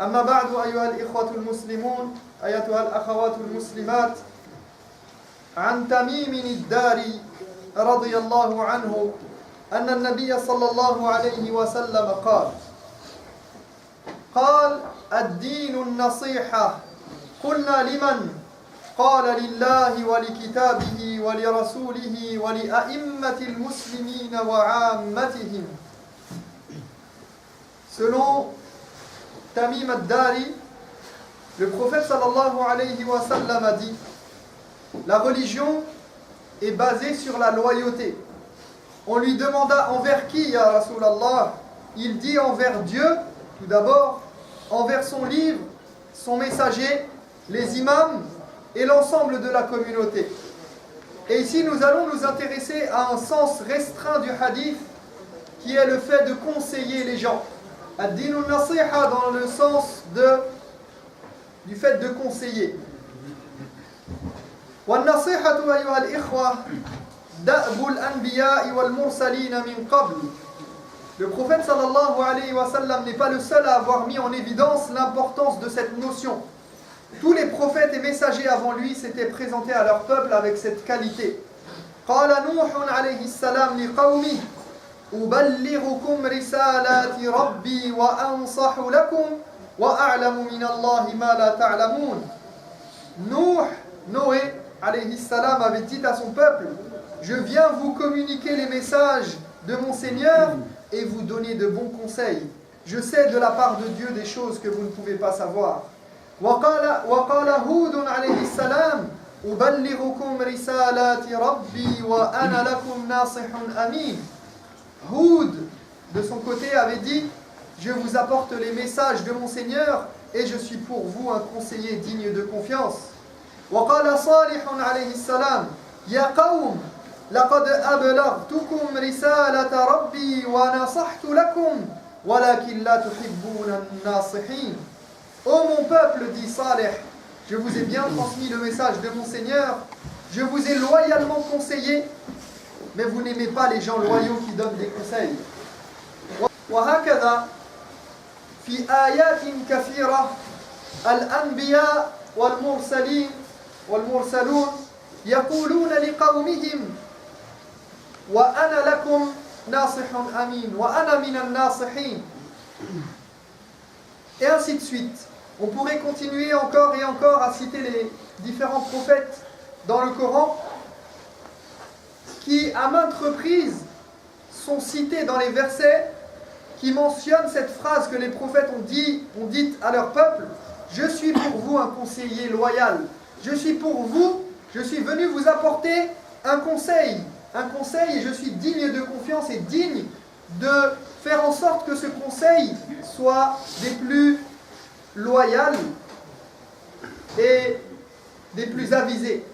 أما بعد أيها الإخوة المسلمون أيتها الأخوات المسلمات عن تميم الداري رضي الله عنه أن النبي صلى الله عليه وسلم قال الدين النصيحة قلنا لمن قال لله ولكتابه ولرسوله ولأئمة المسلمين وعامتهم. Selon Tamim ad-Dari, le prophète sallallahu alayhi wa sallam a dit: la religion est basée sur la loyauté. On lui demanda envers qui, ya Rasulallah? Il dit envers Dieu, tout d'abord, envers son livre, son messager, les imams et l'ensemble de la communauté. Et ici, nous allons nous intéresser à un sens restreint du hadith, qui est le fait de conseiller les gens. Ad-din al-nasiha dans le sens du fait de conseiller. Wal-nasihatu ayyuha al-ikhwa da'bu al-anbiya'i wal-mursalina min qabl. Le prophète sallallahu alayhi wa sallam n'est pas le seul à avoir mis en évidence l'importance de cette notion. Tous les prophètes et messagers avant lui s'étaient présentés à leur peuple avec cette qualité. Qala Nuh alayhi salam li qawmi أبلغكم رسالات ربي وأنصح لكم وأعلم من الله ما لا تعلمون. Noé alayhi salam avait dit à son peuple: je viens vous communiquer les messages de mon Seigneur et vous donner de bons conseils. Je sais de la part de Dieu des choses que vous ne pouvez pas savoir. وقال هود عليه السلام أبلغكم رسالات ربي وأنا لكم ناصح أمين. Houd, de son côté, avait dit: je vous apporte les messages de mon Seigneur et je suis pour vous un conseiller digne de confiance. وقال صالح عليه السلام يا قوم لقد أبلغتكم رسالة ربي ونصحت لكم ولكن لا تحبون الناصحين. Ô mon peuple, dit Salih, je vous ai bien transmis le message de mon Seigneur, je vous ai loyalement conseillé, mais vous n'aimez pas les gens loyaux qui donnent des conseils. وهكذا في آيات كثيرة الأنبياء والمرسلون يقولون لقومهم وأنا لكم ناصح أمين وأنا من الناصحين. Et ainsi de suite. On pourrait continuer encore et encore à citer les différents prophètes dans le Coran qui, à maintes reprises, sont cités dans les versets qui mentionnent cette phrase que les prophètes ont dite à leur peuple: je suis pour vous un conseiller loyal, je suis pour vous, je suis venu vous apporter un conseil et je suis digne de confiance et digne de faire en sorte que ce conseil soit des plus loyaux et des plus avisés.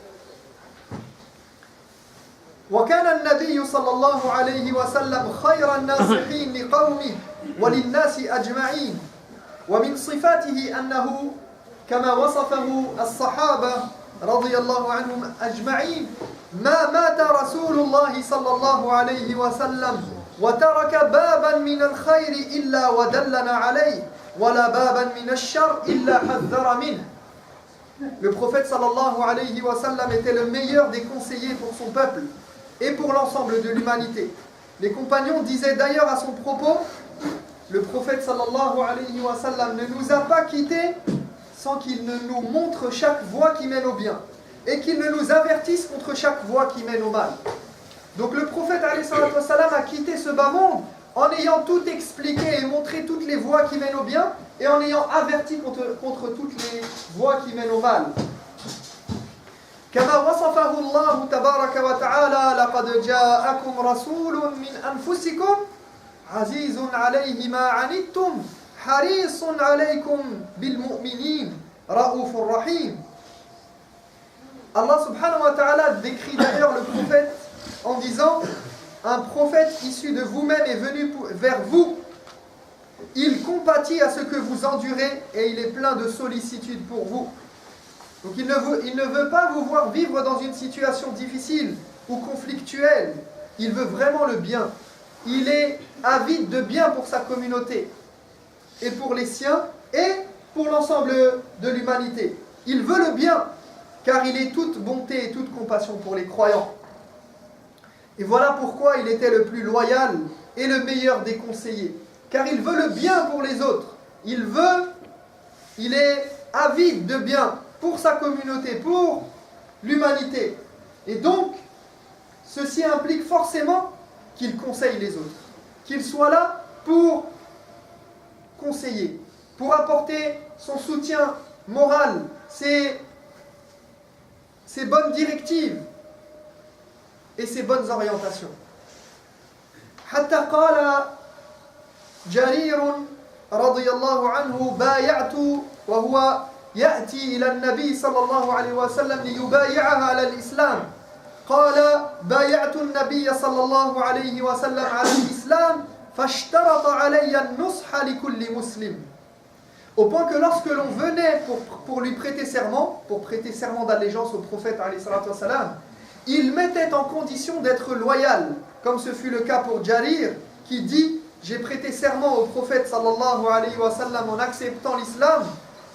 وكان النبي صلى الله عليه وسلم خير الناصحين لقومه وللناس أجمعين ومن صفاته أنه كما وصفه الصحابة رضي الله عنهم أجمعين ما مات رسول الله صلى الله عليه وسلم وترك بابا من الخير إلا ودلنا عليه ولا بابا من الشر إلا حذر منه. Le prophète sallallahu alayhi wa sallam était le meilleur des conseillers pour son peuple et pour l'ensemble de l'humanité. Les compagnons disaient d'ailleurs à son propos: le prophète sallallahu alayhi wa sallam ne nous a pas quittés sans qu'il ne nous montre chaque voie qui mène au bien et qu'il ne nous avertisse contre chaque voie qui mène au mal. Donc le prophète alayhi wa sallam a quitté ce bas monde en ayant tout expliqué et montré toutes les voies qui mènent au bien et en ayant averti contre toutes les voies qui mènent au mal. كما وصفه الله تبارك وتعالى لقد جاءكم رسول من أنفسكم عزيز عليه ما عنتم حريص عليكم بالمؤمنين رؤوف رحيم. Allah subhanahu wa ta'ala décrit d'ailleurs le prophète en disant: un prophète issu de vous-même est venu vers vous, il compatit à ce que vous endurez et il est plein de sollicitude pour vous. Donc il ne veut pas vous voir vivre dans une situation difficile ou conflictuelle. Il veut vraiment le bien. Il est avide de bien pour sa communauté et pour les siens, et pour l'ensemble de l'humanité. Il veut le bien, car il est toute bonté et toute compassion pour les croyants. Et voilà pourquoi il était le plus loyal et le meilleur des conseillers. Car il veut le bien pour les autres. Il est avide de bien pour sa communauté, pour l'humanité. Et donc, ceci implique forcément qu'il conseille les autres. Qu'il soit là pour conseiller, pour apporter son soutien moral, ses bonnes directives et ses bonnes orientations. حتى قال جرير رضي الله عنه بايعت وهو يأتي إلى النبي صلى الله عليه وسلم ليبايعها على الإسلام قال بايعت النبي صلى الله عليه وسلم على الإسلام فاشترط علي النصح لكل مسلم. Au point que lorsque l'on venait pour lui prêter serment, pour prêter serment d'allégeance au prophète alayhi salatu wassalam, il mettait en condition d'être loyal, comme ce fut le cas pour Jarir, qui dit « J'ai prêté serment au prophète sallallahu alayhi wa sallam en acceptant l'islam,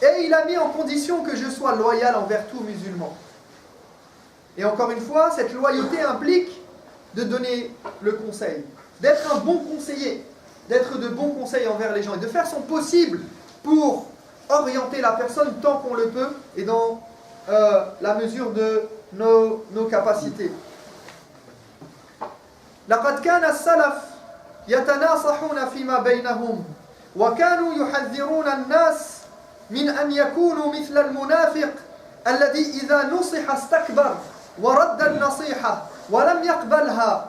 et il a mis en condition que je sois loyal envers tout musulman. » Et encore une fois, cette loyauté implique de donner le conseil, d'être un bon conseiller, d'être de bons conseils envers les gens, et de faire son possible pour orienter la personne tant qu'on le peut, et dans la mesure de nos capacités. لقد كان السلف يتناصحون فيما بينهم وكانوا يحذرون الناس من أن يكونوا مثل المنافق الذي إذا نصح استكبر ورد النصيحة ولم يقبلها.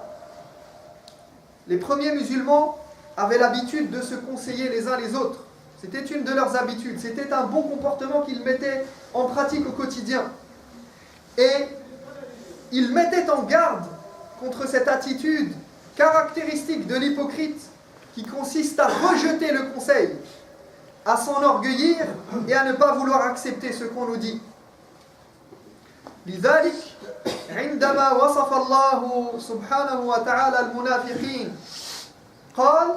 Les premiers musulmans avaient l'habitude de se conseiller les uns les autres. C'était une de leurs habitudes. C'était un bon comportement qu'ils mettaient en pratique au quotidien. Et ils mettaient en garde contre cette attitude caractéristique de l'hypocrite qui consiste à rejeter le conseil, à s'enorgueillir et à ne pas vouloir accepter ce qu'on nous dit. لذلك عندما وصف الله سبحانه وتعالى المنافقين قال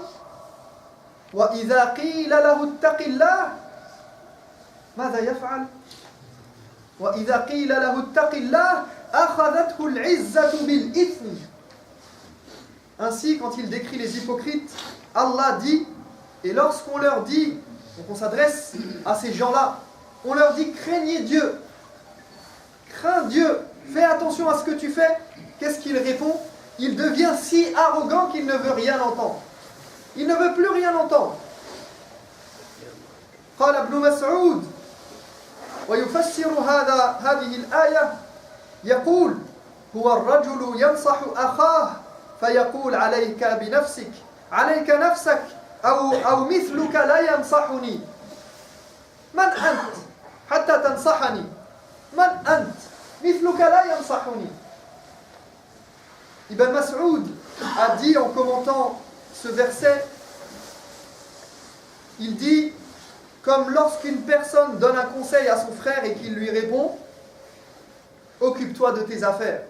وإذا قيل له اتق الله ماذا يفعل؟ وإذا قيل له اتق الله أخذته العزة بالإثم. Ainsi, quand il décrit les hypocrites, Allah dit, et lorsqu'on leur dit, donc on s'adresse à ces gens-là, on leur dit craignez Dieu, crains Dieu, fais attention à ce que tu fais. Qu'est-ce qu'il répond? Il devient si arrogant qu'il ne veut rien entendre. Il ne veut plus rien entendre. قال ابن مسعود ويفسر هذه الآية يقول هو الرجل ينصح أخاه فيقول عليك بنفسك عليك نفسك أو مثلك لا ينصحني من أنت حتى تنصحني من أنت مثلك لا ينصحني. Ibn Mas'ud a dit en commentant ce verset, il dit comme lorsqu'une personne donne un conseil à son frère et qu'il lui répond occupe-toi de tes affaires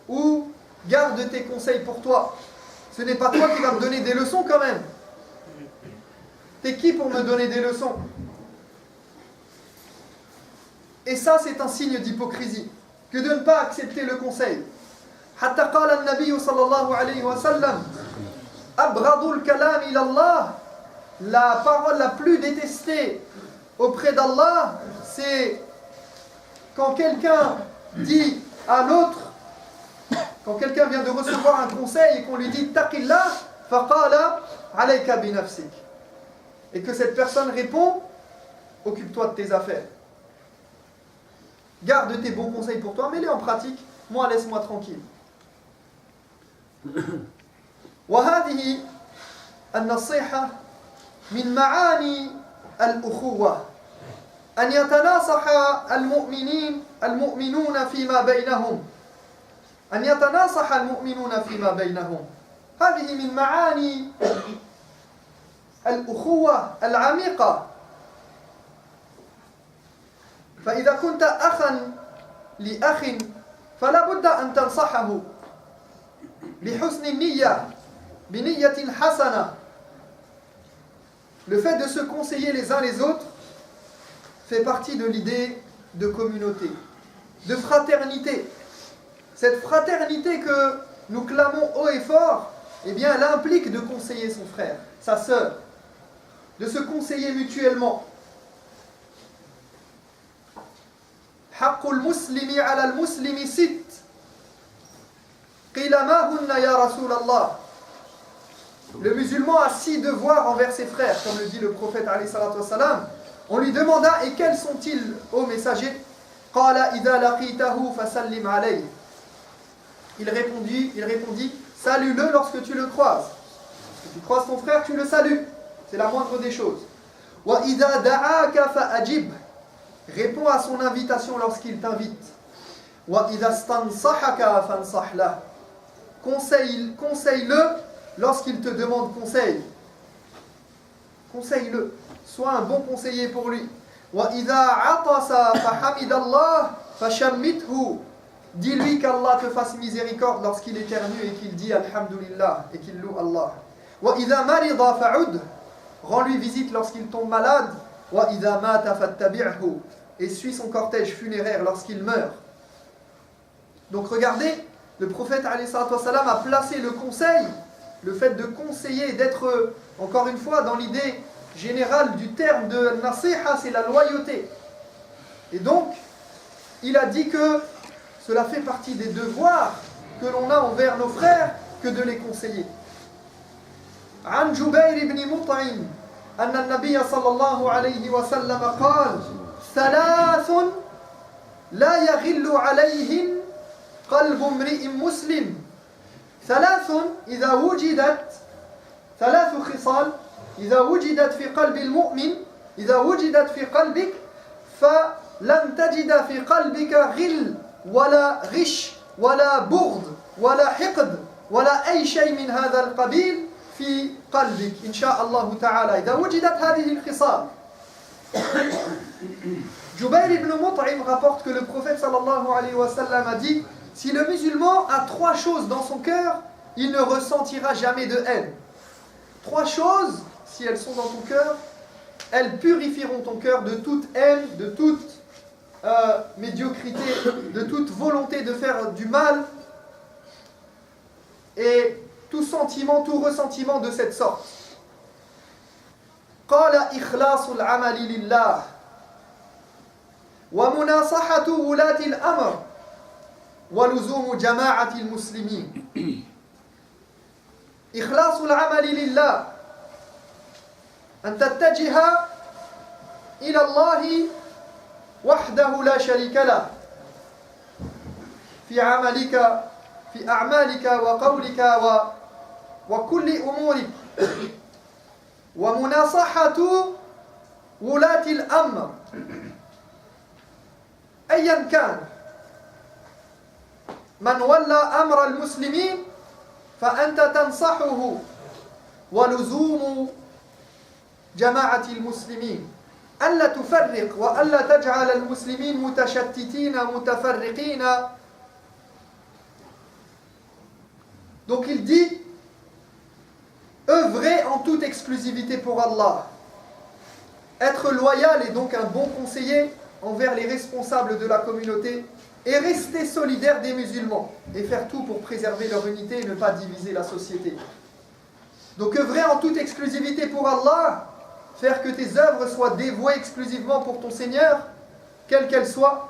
ou garde tes conseils pour toi, ce n'est pas toi qui vas me donner des leçons quand même, t'es qui pour me donner des leçons? Et ça c'est un signe d'hypocrisie que de ne pas accepter le conseil. حتى قال النبي صلى الله عليه وسلم أبغض الكلام إلى الله, la parole la plus détestée auprès d'Allah, c'est quand quelqu'un dit à l'autre, quand quelqu'un vient de recevoir un conseil et qu'on lui dit taqillah faqala alayka bi nafsik, et que cette personne répond occupe-toi de tes affaires, garde tes bons conseils pour toi, mets-les en pratique, moi laisse-moi tranquille. وهذه النصيحة من معاني الأخوة أن يتناصح المؤمنون فيما بينهم أن يتناصح المؤمنون فيما بينهم. هذه من معاني الأخوة العميقة. فإذا كنت أخا لأخ فلا بد أن تنصحه بحسن النية بنية حسنة. Le fait de se conseiller les uns les autres, fait partie de l'idée de communauté, de fraternité. Cette fraternité que nous clamons haut et fort, eh bien, elle implique de conseiller son frère, sa sœur, de se conseiller mutuellement. حق المسلم على المسلم ست قيل ما هن يا رسول الله. Le musulman a 6 devoirs envers ses frères, comme le dit le prophète alayhi salatu wassalam. On lui demanda, et quels sont-ils, ô messager? قال إذا لقيته فسلم عليه. Il répondit, salue-le lorsque tu le croises. Lorsque tu croises ton frère, tu le salues. C'est la moindre des choses. وَإِذَا دَعَاكَ فَأَجِبْ. Réponds à son invitation lorsqu'il t'invite. وَإِذَا اسْتَنْصَحَكَ فَانْصَحْ لَهُ. Conseille-le lorsqu'il te demande conseil. Conseille-le. Sois un bon conseiller pour lui. وَإِذَا عَطَسَ فَحَمِدَ اللَّهَ فَشَمِّتْهُ. Dis-lui qu'Allah te fasse miséricorde lorsqu'il éternue et qu'il dit Alhamdulillah et qu'il loue Allah. وَإِذَا مَرِضَ فَعُدْ. Rends-lui visite lorsqu'il tombe malade. وَإِذَا مَاتَ فَاتَّبِعْهُ. Et suis son cortège funéraire lorsqu'il meurt. Donc regardez, le prophète alayhi salatu wassalam a placé le conseil, le fait de conseiller, d'être, encore une fois, dans l'idée générale du terme de nasiha, c'est la loyauté. Et donc, il a dit que cela fait partie des devoirs que l'on a envers nos frères que de les conseiller. عن جبير بن مطعم أن النبي صلى الله عليه وسلم قال ثلاث لا يغل عليهن قلب امرئ مسلم ثلاث إذا وجدت ثلاث خصال إذا وجدت في قلب المؤمن إذا وجدت في قلبك فلن تجد في قلبك غل ولا غش ولا بغض ولا حقد ولا أي شيء من هذا القبيل في قلبك إن شاء الله تعالى إذا وجدت هذه الخصال. Jubayr ibn Mut'im rapporte que le prophète sallallahu alayhi wa sallam a dit: si le musulman a 3 choses dans son cœur, il ne ressentira jamais de haine. 3 choses, si elles sont dans ton cœur, elles purifieront ton cœur de toute haine, de toute médiocrité, de toute volonté de faire du mal et tout sentiment, tout ressentiment de cette sorte. قال إخلاص العمل لله ومناصحة ولاة الأمر ولزوم جماعة المسلمين. إخلاص العمل لله أن تتجه إلى الله وحده لا شريك له في عملك في أعمالك وقولك وكل أمورك ومناصحة ولاة الأمر أيا كان من ولى أمر المسلمين فأنت تنصحه ولزوم جماعة المسلمين ألا تفرق وألا تجعل المسلمين متشتتين متفرقين. Donc il dit œuvrer en toute exclusivité pour Allah, être loyal et donc un bon conseiller envers les responsables de la communauté et rester solidaire des musulmans et faire tout pour préserver leur unité et ne pas diviser la société. Donc œuvrer en toute exclusivité pour Allah, faire que tes œuvres soient dévouées exclusivement pour ton Seigneur, quelle qu'elle soit.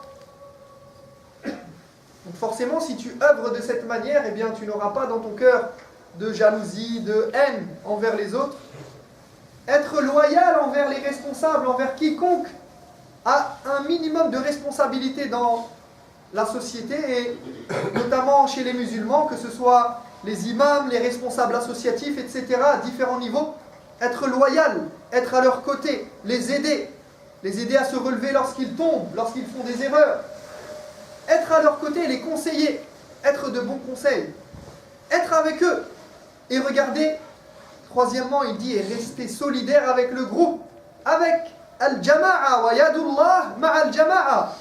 Donc forcément, si tu œuvres de cette manière, eh bien tu n'auras pas dans ton cœur de jalousie, de haine envers les autres. Être loyal envers les responsables, envers quiconque a un minimum de responsabilité dans la société, et notamment chez les musulmans, que ce soit les imams, les responsables associatifs, etc., à différents niveaux. Être loyal, être à leur côté, les aider à se relever lorsqu'ils tombent, lorsqu'ils font des erreurs. Être à leur côté, les conseiller, être de bons conseils, être avec eux. Et regardez, troisièmement, il dit, et rester solidaire avec le groupe, avec al-jama'a wa yadullah ma'a al-jama'a.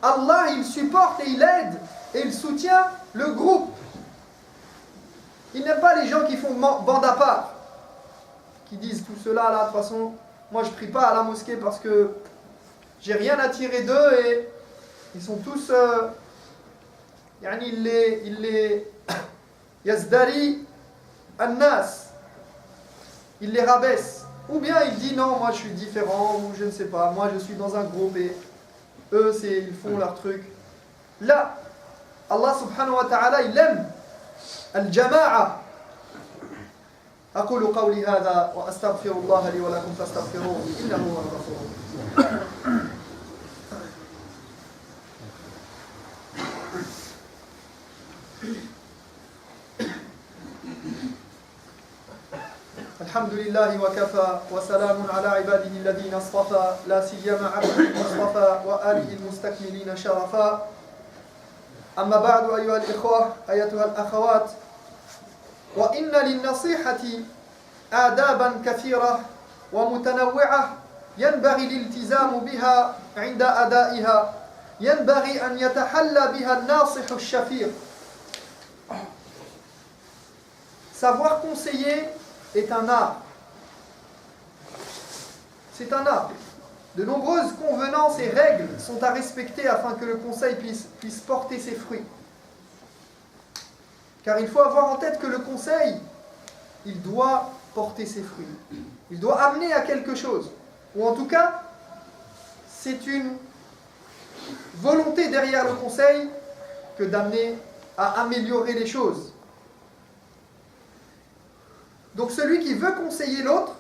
Allah, il supporte et il aide et il soutient le groupe. Il n'aime pas les gens qui font bande à part, qui disent tout cela là, de toute façon, moi je prie pas à la mosquée parce que j'ai rien à tirer d'eux et ils sont tous il les yazdari annas, il les rabaisse. Ou bien il dit non, moi je suis différent, ou je ne sais pas, moi je suis dans un groupe et eux ils font leur truc. Là, Allah subhanahu wa ta'ala il aime al-jama'a. أقول قولي هذا وأستغفر الله لي ولكم فاستغفروه إنه هو الغفور الرحيم. الحمد لله وكفى وسلام على عباده الذين اصطفى لا سيما عبده المصطفى وآله المستكملين شرفا. أما بعد أيها الإخوة أيتها الأخوات، وإن للنصيحة آدابا كثيرة ومتنوعة ينبغي الالتزام بها عند أدائها، ينبغي أن يتحلى بها الناصح الشفيق. Savoir conseiller est un art. C'est un art. De nombreuses convenances et règles sont à respecter afin que le conseil puisse porter ses fruits. Car il faut avoir en tête que le conseil, il doit porter ses fruits. Il doit amener à quelque chose. Ou en tout cas, c'est une volonté derrière le conseil que d'amener à améliorer les choses. Donc celui qui veut conseiller l'autre,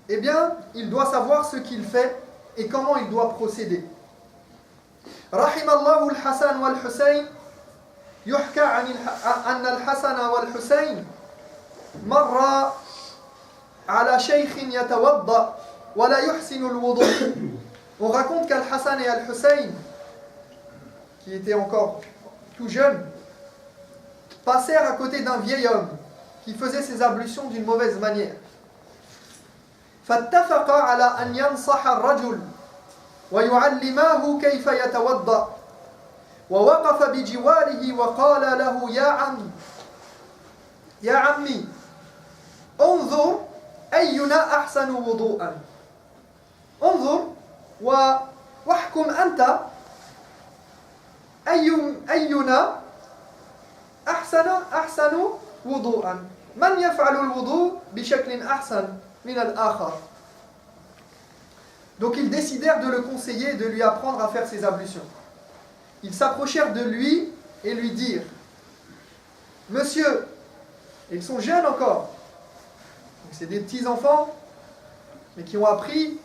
eh bien, il doit savoir ce qu'il fait et comment il doit procéder. Rahimallahu al-Hasan wal-Husayn, يحكى أن الحسن والحسين مر على شيخ يتوضأ ولا يحسن الوضوء. On raconte qu'Al-Hassan et Al-Hussein, qui étaient encore tout jeunes, passèrent à côté d'un vieil homme qui faisait ses ablutions d'une mauvaise manière. فاتفقا على أن ينصح الرجل ويعلماه كيف يتوضأ. ووقف بجواره وقال له يا عمي انظر أينا أحسن وضوءا، انظر واحكم أنت أينا أحسن وضوءا، من يفعل الوضوء بشكل أحسن من الآخر. Donc ils décidèrent de le conseiller et de lui apprendre à faire ses ablutions. Ils s'approchèrent de lui et lui dirent: Monsieur, et ils sont jeunes encore, c'est des petits enfants, mais qui ont appris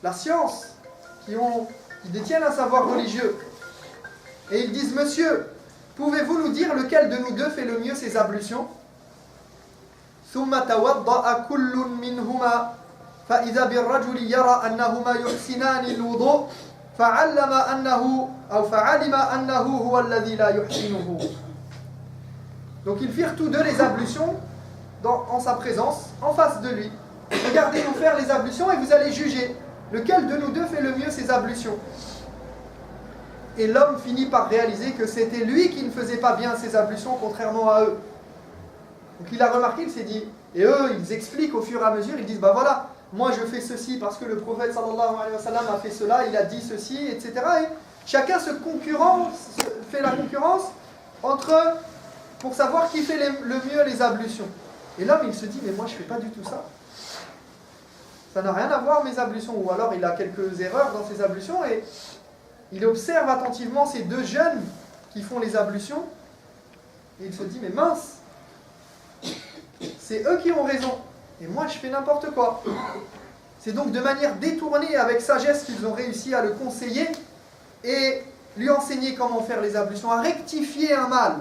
la science, qui détiennent un savoir religieux. Et ils disent: Monsieur, pouvez-vous nous dire lequel de nous deux fait le mieux ses ablutions? ثم توضأ كل منهما فإذا بالرجل يرى أنهما يحسنان الوضوء فعلم أنه هو الذي لا يحسنه. Donc ils firent tous deux les ablutions en sa présence, en face de lui. Regardez-nous faire les ablutions et vous allez juger lequel de nous deux fait le mieux ses ablutions. Et l'homme finit par réaliser que c'était lui qui ne faisait pas bien ses ablutions, contrairement à eux. Donc il a remarqué, il s'est dit, et eux ils expliquent au fur et à mesure, ils disent: bah voilà, moi je fais ceci parce que le prophète sallallahu alayhi wa sallam a fait cela, il a dit ceci, etc. Et chacun fait la concurrence entre eux pour savoir qui fait le mieux les ablutions. Et l'homme il se dit: mais moi je fais pas du tout ça. Ça n'a rien à voir mes ablutions. Ou alors il a quelques erreurs dans ses ablutions et il observe attentivement ces deux jeunes qui font les ablutions et il se dit: mais mince, c'est eux qui ont raison et moi je fais n'importe quoi. C'est donc de manière détournée, avec sagesse, qu'ils ont réussi à le conseiller et lui enseigner comment faire les ablutions, à rectifier un mal,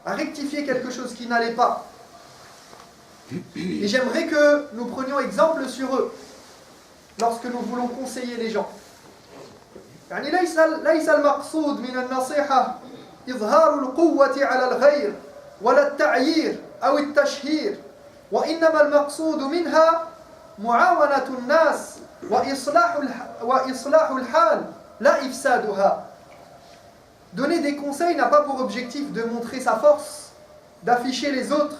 à rectifier quelque chose qui n'allait pas. Et j'aimerais que nous prenions exemple sur eux lorsque nous voulons conseiller les gens. يعني ليس المقصود من النصيحة إظهار القوة على الغير ولا التعيير أو التشهير، وإنما المقصود منها معاونة الناس وإصلاح الحال لا إفسادها. Donner des conseils n'a pas pour objectif de montrer sa force, d'afficher les autres,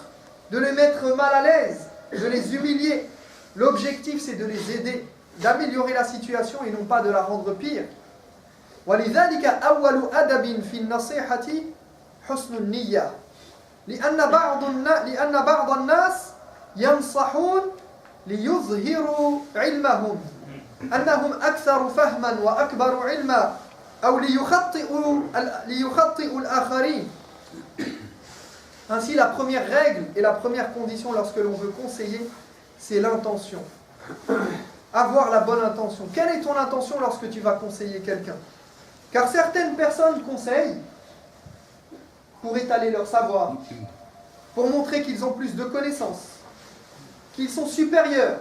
de les mettre mal à l'aise, de les humilier. L'objectif c'est de les aider d'améliorer la situation et non pas de la rendre pire. ولذلك أول أدب في النصيحة حسن النية لأن بعض الناس ينصحون ليظهروا علمهم أنهم أكثر فهما وأكبر علما أو ليخطئوا الآخرين. Ainsi, la première règle et la première condition lorsque l'on veut conseiller, c'est l'intention. Avoir la bonne intention. Quelle est ton intention lorsque tu vas conseiller quelqu'un? Car certaines personnes conseillent pour étaler leur savoir, pour montrer qu'ils ont plus de connaissances, qu'ils sont supérieurs,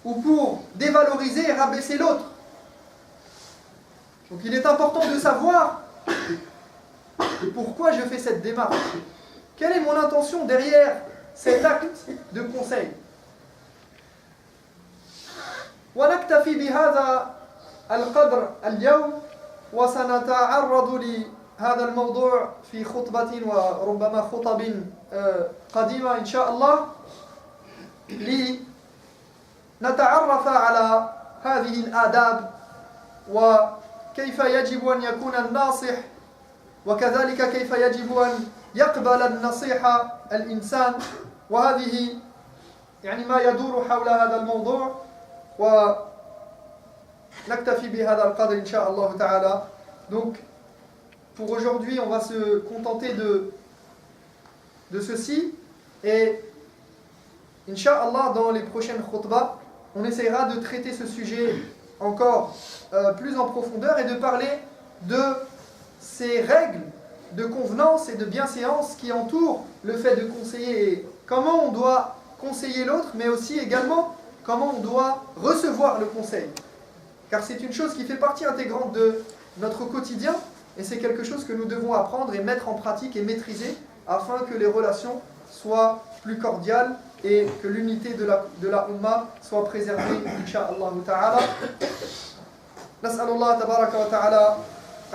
ou pour dévaloriser et rabaisser l'autre. Donc il est important de savoir pourquoi je fais cette démarche. Quelle est mon intention derrière cet acte de conseil? ونكتفي بهذا القدر اليوم وسنتعرض لهذا الموضوع في خطبة وربما خطب قديمة إن شاء الله لنتعرف على هذه الآداب وكيف يجب أن يكون الناصح وكذلك كيف يجب أن يقبل النصيحة الإنسان وهذه يعني ما يدور حول هذا الموضوع ونكتفي بهذا القدر إن شاء الله تعالى. Donc pour aujourd'hui on va se contenter de ceci et Inch'Allah dans les prochaines khutbahs on essaiera de traiter ce sujet encore plus en profondeur et de parler de ces règles de convenance et de bienséance qui entourent le fait de conseiller et comment on doit conseiller l'autre, mais aussi également comment on doit recevoir le conseil. Car c'est une chose qui fait partie intégrante de notre quotidien et c'est quelque chose que nous devons apprendre et mettre en pratique et maîtriser afin que les relations soient plus cordiales et que l'unité de la Ummah soit préservée, Inch'Allah ta'ala. Nas'alullah tabaraka wa ta'ala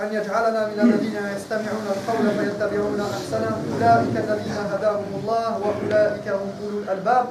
أن يجعلنا من الذين يستمعون القول فيتبعون أحسنه أولئك الذين هداهم الله وأولئك هم أولو الألباب